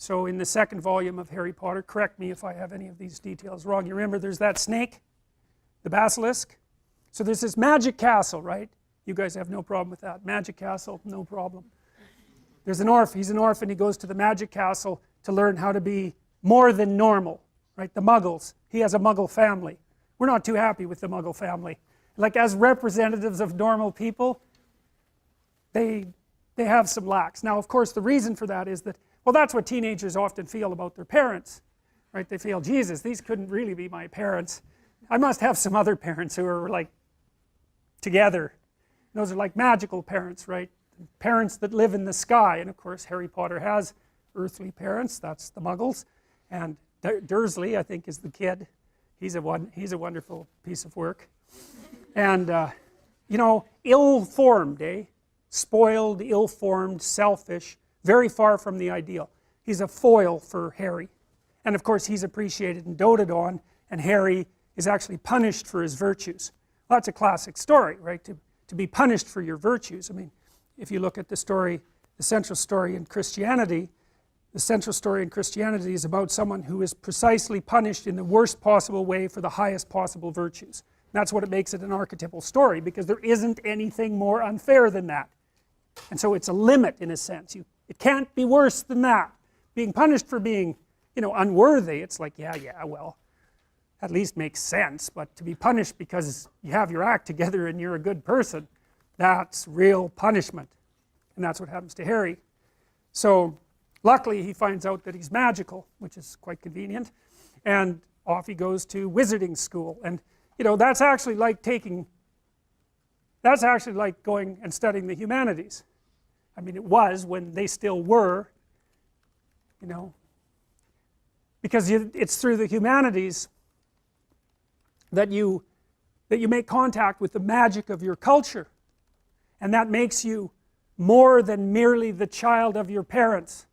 So in the second volume of Harry Potter, correct me if I have any of these details wrong, you remember there's that snake, the basilisk. So there's this magic castle, right? You guys have no problem with that. Magic castle, no problem. There's an orphan, he's an orphan, he goes to the magic castle to learn how to be more than normal, right? The muggles, he has a muggle family. We're not too happy with the muggle family. Like, as representatives of normal people, they have some lacks. Now, of course, the reason for that is that, well, that's what teenagers often feel about their parents, right? They feel, Jesus, these couldn't really be my parents. I must have some other parents who are like together. And those are like magical parents, right? Parents that live in the sky. And of course, Harry Potter has earthly parents. That's the muggles. And Dursley, I think, is the kid. He's a wonderful piece of work. And, you know, ill-formed, eh? Spoiled, ill-formed, selfish, very far from the ideal. He's a foil for Harry. And of course, he's appreciated and doted on, and Harry is actually punished for his virtues. Well, that's a classic story, right? To be punished for your virtues. I mean, if you look at the story, the central story in Christianity, the central story in Christianity is about someone who is precisely punished in the worst possible way for the highest possible virtues. And that's what it makes it an archetypal story, because there isn't anything more unfair than that. And so it's a limit, in a sense. It can't be worse than that. Being punished for being, you know, unworthy, it's like, yeah, well, at least makes sense. But to be punished because you have your act together and you're a good person, that's real punishment. And that's what happens to Harry. So luckily he finds out that he's magical, which is quite convenient, and off he goes to wizarding school. And you know, that's actually like going and studying the humanities. I mean, it was when they still were, you know, because it's through the humanities that you make contact with the magic of your culture, and that makes you more than merely the child of your parents,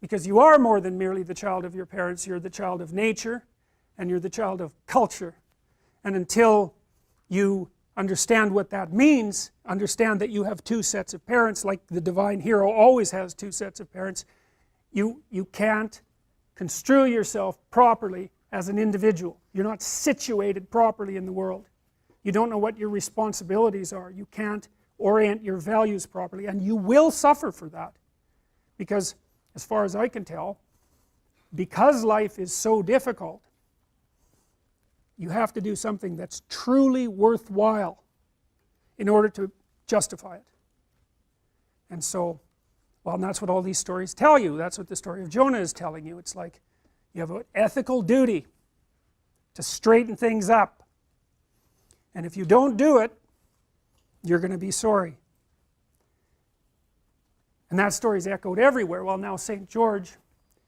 because you are more than merely the child of your parents. You're the child of nature, and you're the child of culture. And until you understand what that means, understand that you have two sets of parents, like the divine hero always has two sets of parents, you can't construe yourself properly as an individual. You're not situated properly in the world. You don't know what your responsibilities are. You can't orient your values properly, and you will suffer for that. Because, as far as I can tell, because life is so difficult, you have to do something that's truly worthwhile in order to justify it. And so, well, and that's what all these stories tell you. That's what the story of Jonah is telling you. It's like you have an ethical duty to straighten things up. And if you don't do it, you're going to be sorry. And that story is echoed everywhere. Well, now St. George,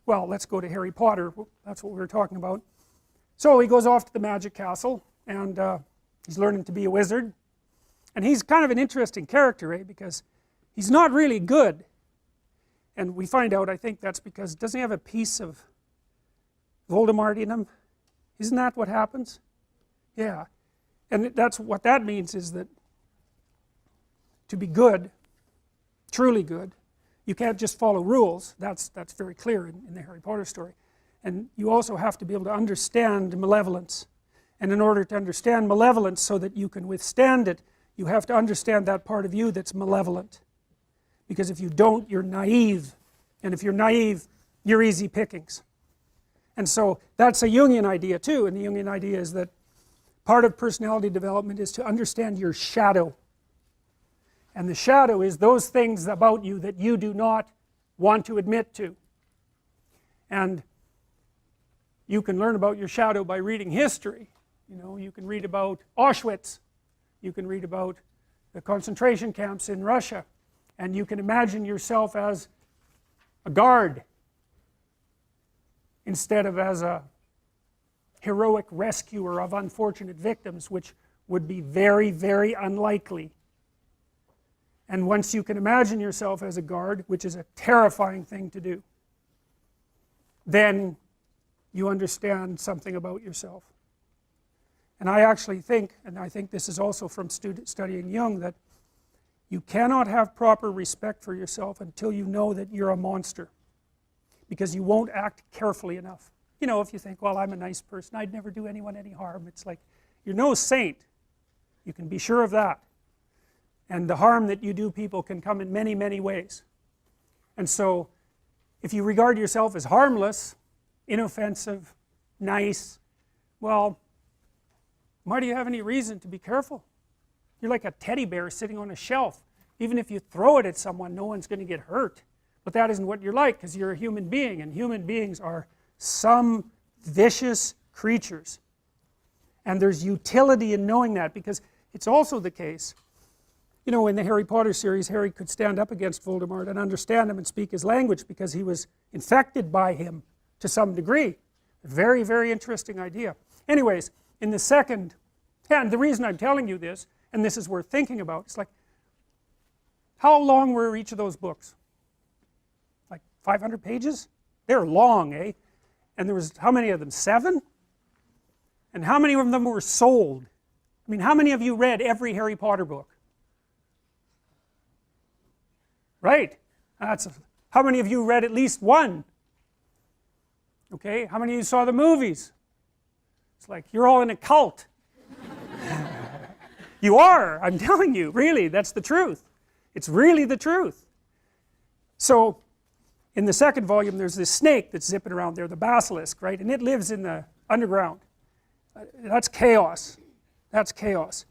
well, let's go to Harry Potter. That's what we were talking about. So he goes off to the magic castle, and he's learning to be a wizard. And he's kind of an interesting character, eh? Because he's not really good. And we find out, I think that's because, doesn't he have a piece of Voldemort in him? Isn't that what happens? Yeah. And that's what that means, is that to be good, truly good, you can't just follow rules. That's very clear in the Harry Potter story. And you also have to be able to understand malevolence. And in order to understand malevolence so that you can withstand it, you have to understand that part of you that's malevolent. Because if you don't, you're naive. And if you're naive, you're easy pickings. And so that's a Jungian idea too. And the Jungian idea is that part of personality development is to understand your shadow. And the shadow is those things about you that you do not want to admit to. And you can learn about your shadow by reading history. You know, you can read about Auschwitz. You can read about the concentration camps in Russia. And you can imagine yourself as a guard instead of as a heroic rescuer of unfortunate victims, which would be very, very unlikely. And once you can imagine yourself as a guard, which is a terrifying thing to do, then you understand something about yourself. And I actually think, and I think this is also from studying Jung, that you cannot have proper respect for yourself until you know that you're a monster. because you won't act carefully enough. You know, if you think, well, I'm a nice person, I'd never do anyone any harm, it's like, you're no saint, you can be sure of that. And the harm that you do people can come in many, many ways. And so, if you regard yourself as harmless, inoffensive, nice, well, why do you have any reason to be careful? You're like a teddy bear sitting on a shelf. Even if you throw it at someone, no one's going to get hurt. But that isn't what you're like, because you're a human being, and human beings are some vicious creatures. And there's utility in knowing that, because it's also the case, you know, in the Harry Potter series, Harry could stand up against Voldemort and understand him and speak his language because he was infected by him to some degree. A very, very interesting idea. Anyways, in the second, and the reason I'm telling you this, and this is worth thinking about, it's like, how long were each of those books? Like 500 pages? They're long, eh? And there was, how many of them? 7? And how many of them were sold? I mean, how many of you read every Harry Potter book? Right. How many of you read at least one? Okay, how many of you saw the movies? It's like, you're all in a cult. You are, I'm telling you, really, that's the truth. It's really the truth. So, in the second volume, there's this snake that's zipping around there, the basilisk, right? And it lives in the underground. That's chaos. That's chaos.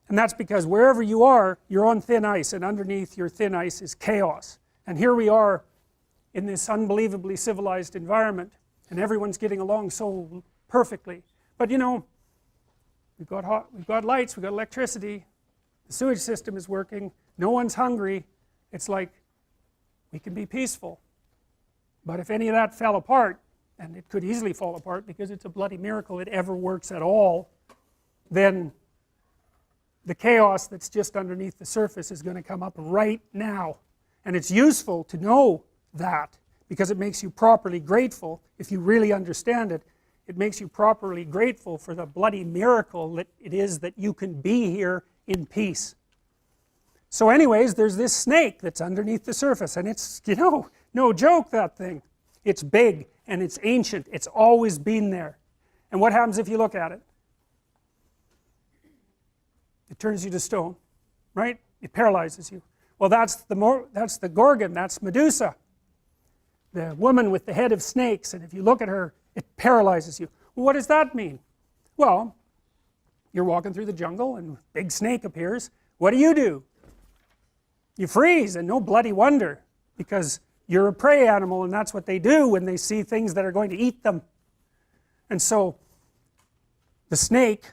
And that's because wherever you are, you're on thin ice, and underneath your thin ice is chaos. And here we are in this unbelievably civilized environment, and everyone's getting along so perfectly. But you know, we've got lights, we've got electricity, the sewage system is working, no one's hungry. It's like, we can be peaceful. But if any of that fell apart, and it could easily fall apart because it's a bloody miracle it ever works at all, then the chaos that's just underneath the surface is going to come up right now. And it's useful to know that, because it makes you properly grateful. If you really understand it, it makes you properly grateful for the bloody miracle that it is that you can be here in peace. So anyways, there's this snake that's underneath the surface, and it's, you know, no joke, that thing. It's big, and it's ancient, it's always been there. And what happens if you look at it? It turns you to stone, right? It paralyzes you. Well, that's the Gorgon, that's Medusa, the woman with the head of snakes, and if you look at her, it paralyzes you. Well, what does that mean? Well, you're walking through the jungle, and a big snake appears. What do? You freeze, and no bloody wonder, because you're a prey animal, and that's what they do when they see things that are going to eat them. And so, the snake,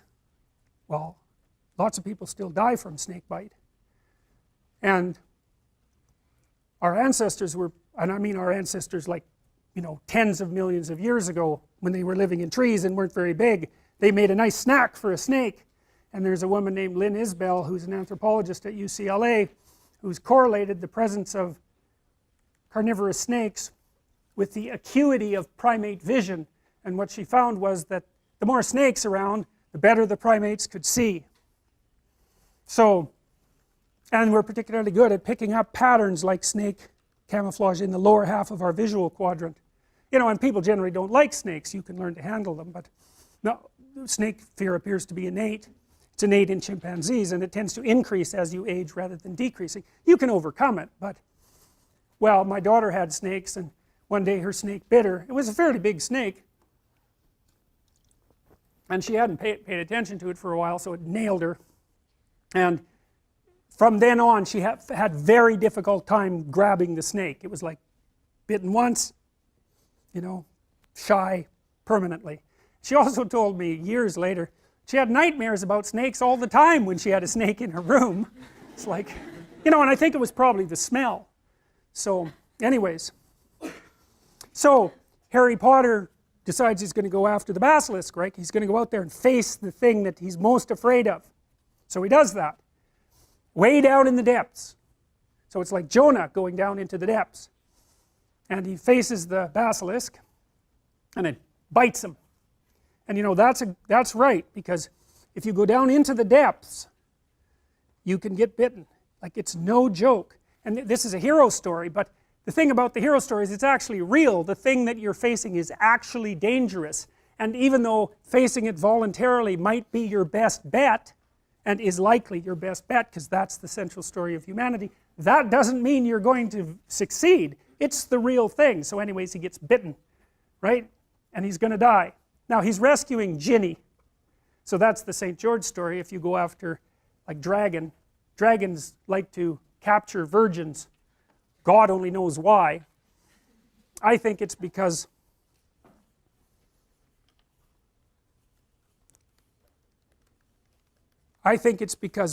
well, lots of people still die from snake bite. And our ancestors were, and I mean our ancestors like, you know, tens of millions of years ago, when they were living in trees and weren't very big, they made a nice snack for a snake. And there's a woman named Lynn Isbell, who's an anthropologist at UCLA, who's correlated the presence of carnivorous snakes with the acuity of primate vision. And what she found was that the more snakes around, the better the primates could see. So, and we're particularly good at picking up patterns like snake camouflage in the lower half of our visual quadrant. You know, and people generally don't like snakes. You can learn to handle them, but no, snake fear appears to be innate. It's innate in chimpanzees, and it tends to increase as you age rather than decreasing. You can overcome it, but, well, my daughter had snakes, and one day her snake bit her. It was a fairly big snake, and she hadn't paid attention to it for a while, so it nailed her. And from then on, she had very difficult time grabbing the snake. It was like bitten once, you know, shy permanently. She also told me years later, she had nightmares about snakes all the time when she had a snake in her room. It's like, you know, and I think it was probably the smell. So, anyways. So, Harry Potter decides he's going to go after the basilisk, right? He's going to go out there and face the thing that he's most afraid of. So he does that. Way down in the depths. So it's like Jonah going down into the depths. And he faces the basilisk, and it bites him. And you know, that's right, because if you go down into the depths, you can get bitten. Like, it's no joke. And this is a hero story, but the thing about the hero stories, it's actually real. The thing that you're facing is actually dangerous, and even though facing it voluntarily might be your best bet, and is likely your best bet, because that's the central story of humanity, that doesn't mean you're going to succeed. It's the real thing. So anyways, he gets bitten, right? And he's going to die. Now he's rescuing Ginny. So that's the St. George story. If you go after, like, dragons like to capture virgins. God only knows why. I think it's because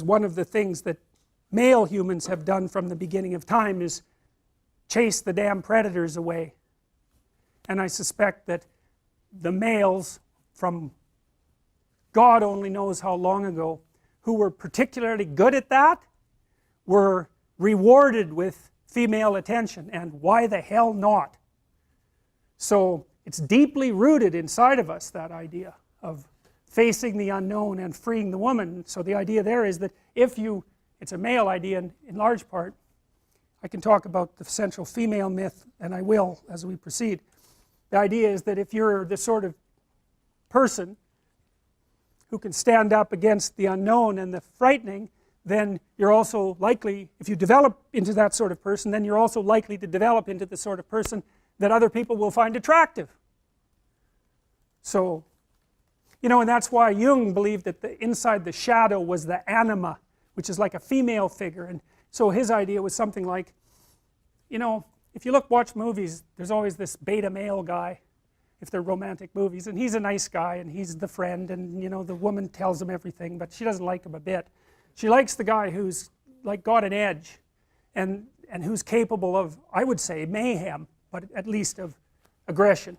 one of the things that male humans have done from the beginning of time is chase the damn predators away. And I suspect that the males from God only knows how long ago, who were particularly good at that, were rewarded with female attention, and why the hell not? So it's deeply rooted inside of us, that idea of facing the unknown and freeing the woman. So the idea there is that if you, it's a male idea in large part. I can talk about the central female myth, and I will as we proceed. The idea is that if you're the sort of person who can stand up against the unknown and the frightening, then you're also likely, if you develop into that sort of person, then you're also likely to develop into the sort of person that other people will find attractive. So, you know, and that's why Jung believed that inside the shadow was the anima, which is like a female figure. And so his idea was something like, you know, if you watch movies, there's always this beta male guy, if they're romantic movies, and he's a nice guy, and he's the friend, and, you know, the woman tells him everything, but she doesn't like him a bit. She likes the guy who's, like, got an edge, and who's capable of, I would say, mayhem, but at least of aggression.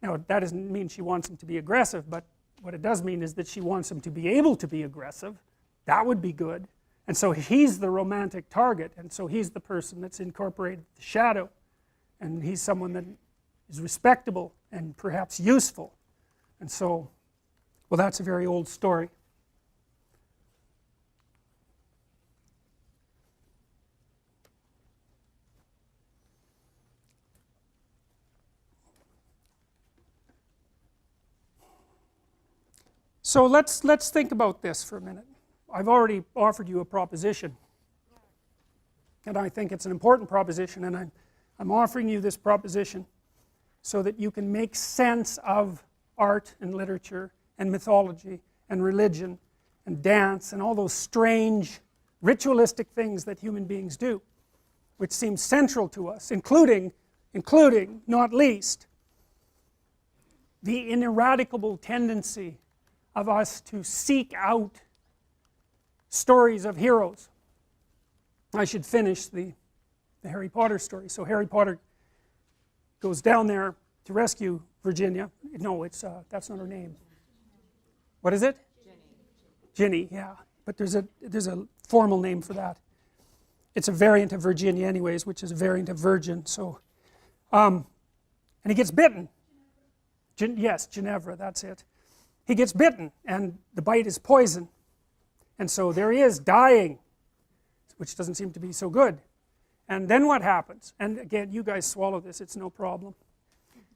Now, that doesn't mean she wants him to be aggressive, but what it does mean is that she wants him to be able to be aggressive. That would be good. And so he's the romantic target, and so he's the person that's incorporated the shadow, and he's someone that is respectable and perhaps useful. And so, well, that's a very old story. So let's think about this for a minute. I've already offered you a proposition, and I think it's an important proposition, and I'm offering you this proposition so that you can make sense of art and literature and mythology and religion and dance and all those strange ritualistic things that human beings do, which seem central to us, including, not least, the ineradicable tendency of us to seek out stories of heroes. I should finish the Harry Potter story. So Harry Potter goes down there to rescue Virginia. No, that's not her name. What is it? Ginny, yeah. But there's a formal name for that. It's a variant of Virginia anyways, which is a variant of virgin. So, and he gets bitten. Yes, Ginevra, that's it. He gets bitten, and the bite is poison. And so there he is, dying, which doesn't seem to be so good. And then what happens? And again, you guys swallow this, it's no problem.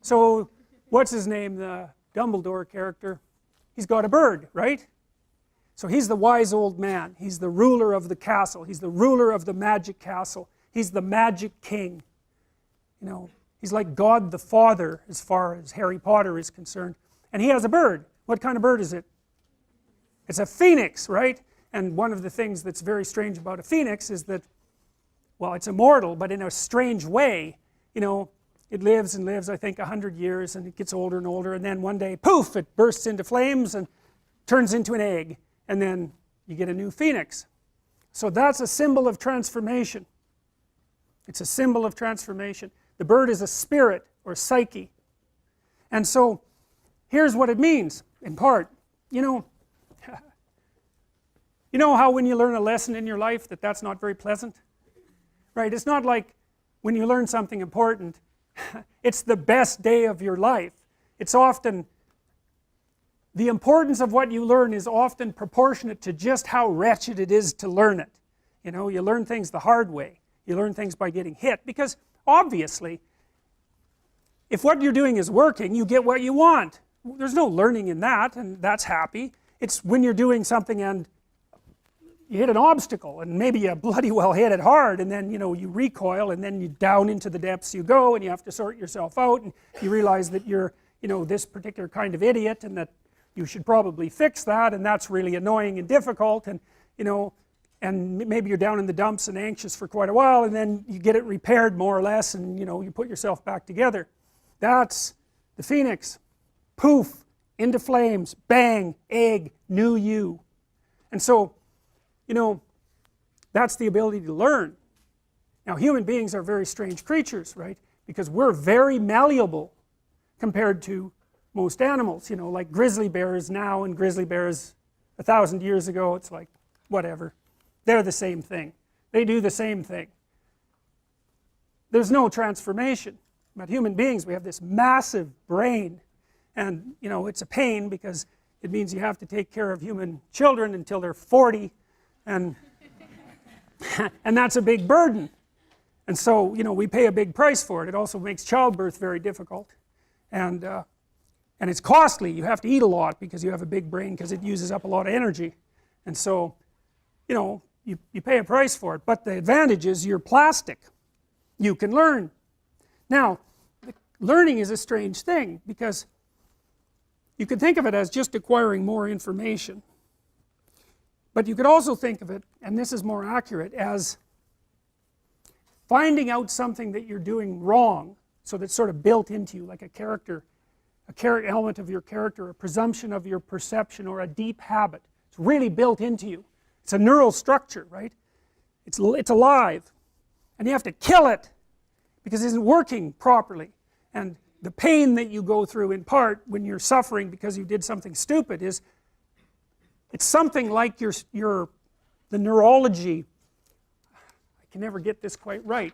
So, what's his name, the Dumbledore character? He's got a bird, right? So he's the wise old man. He's the ruler of the castle. He's the ruler of the magic castle. He's the magic king. You know, he's like God the Father as far as Harry Potter is concerned. And he has a bird. What kind of bird is it? It's a phoenix, right? And one of the things that's very strange about a phoenix is that, well, it's immortal, but in a strange way. You know, it lives and lives, I think, 100 years, and it gets older and older, and then one day, poof, it bursts into flames and turns into an egg, and then you get a new phoenix. So that's a symbol of transformation. It's a symbol of transformation. The bird is a spirit or psyche. And so here's what it means, in part. You know how when you learn a lesson in your life that's not very pleasant? Right? It's not like when you learn something important, it's the best day of your life. It's often, the importance of what you learn is often proportionate to just how wretched it is to learn it. You know, you learn things the hard way. You learn things by getting hit, because obviously if what you're doing is working, you get what you want. There's no learning in that, and that's happy. It's when you're doing something and you hit an obstacle, and maybe you bloody well hit it hard, and then you recoil, and then you down into the depths you go, and you have to sort yourself out, and you realize that you're this particular kind of idiot, and that you should probably fix that, and that's really annoying and difficult, and and maybe you're down in the dumps and anxious for quite a while, and then you get it repaired more or less, and you put yourself back together. That's the phoenix. Poof, into flames, bang, egg, new you. And so that's the ability to learn. Now human beings are very strange creatures, right? Because we're very malleable compared to most animals, like grizzly bears now and grizzly bears 1,000 years ago. It's like whatever, they're the same thing, they do the same thing, there's no transformation. But human beings, we have this massive brain, and it's a pain because it means you have to take care of human children until they're 40, and and that's a big burden, and so we pay a big price for it. It also makes childbirth very difficult, and it's costly. You have to eat a lot because you have a big brain, because it uses up a lot of energy, and so you pay a price for it. But the advantage is you're plastic, you can learn. Now learning is a strange thing, because you could think of it as just acquiring more information, but you could also think of it, and this is more accurate, as finding out something that you're doing wrong, so that's sort of built into you, like a character element of your character, a presumption of your perception, or a deep habit. It's really built into you. It's a neural structure, right? It's alive, and you have to kill it because it isn't working properly. And the pain that you go through, in part, when you're suffering because you did something stupid, it's something like the neurology. I can never get this quite right.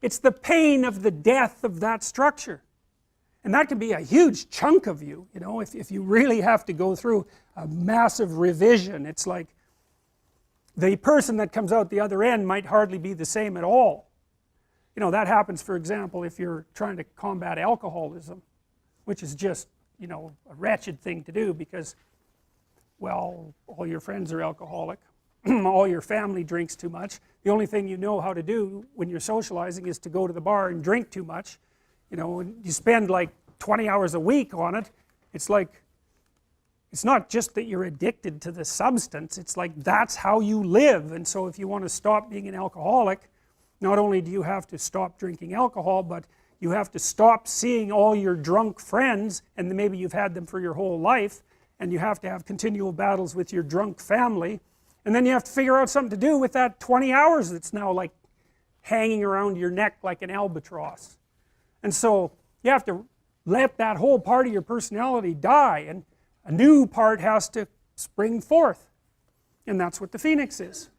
It's the pain of the death of that structure, and that can be a huge chunk of you. If you really have to go through a massive revision, it's like the person that comes out the other end might hardly be the same at all. That happens, for example, if you're trying to combat alcoholism, which is just a wretched thing to do, because, well, all your friends are alcoholic, all your family drinks too much. The only thing you know how to do when you're socializing is to go to the bar and drink too much, and you spend like 20 hours a week on it. It's like, it's not just that you're addicted to the substance, it's like that's how you live. And so if you want to stop being an alcoholic, not only do you have to stop drinking alcohol, but you have to stop seeing all your drunk friends, and maybe you've had them for your whole life, and you have to have continual battles with your drunk family, and then you have to figure out something to do with that 20 hours that's now like hanging around your neck like an albatross. And so you have to let that whole part of your personality die, and a new part has to spring forth, and that's what the phoenix is.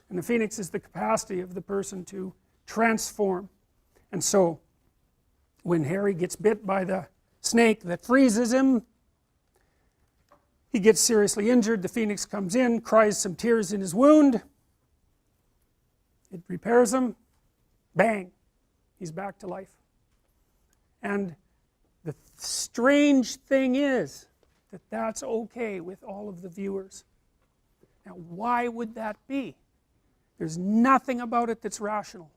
And the phoenix is the capacity of the person to transform. And so when Harry gets bit by the snake that freezes him, he gets seriously injured. The phoenix comes in, cries some tears in his wound, it repairs him, bang, he's back to life. And the strange thing is that that's okay with all of the viewers. Now why would that be? There's nothing about it that's rational.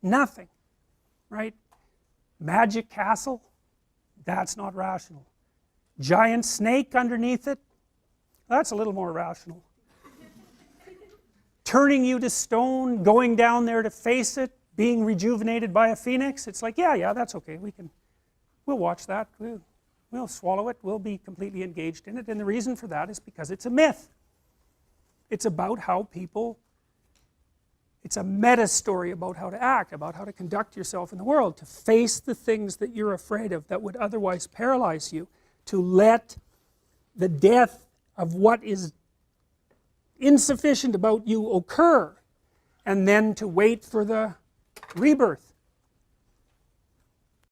Nothing, right? Magic castle, that's not rational. Giant snake underneath it, that's a little more rational. Turning you to stone, going down there to face it, being rejuvenated by a phoenix, it's like, yeah, that's okay, we'll watch that, we'll swallow it, we'll be completely engaged in it. And the reason for that is because it's a myth. It's about how people, it's a meta story about how to act, about how to conduct yourself in the world, to face the things that you're afraid of that would otherwise paralyze you, to let the death of what is insufficient about you occur, and then to wait for the rebirth.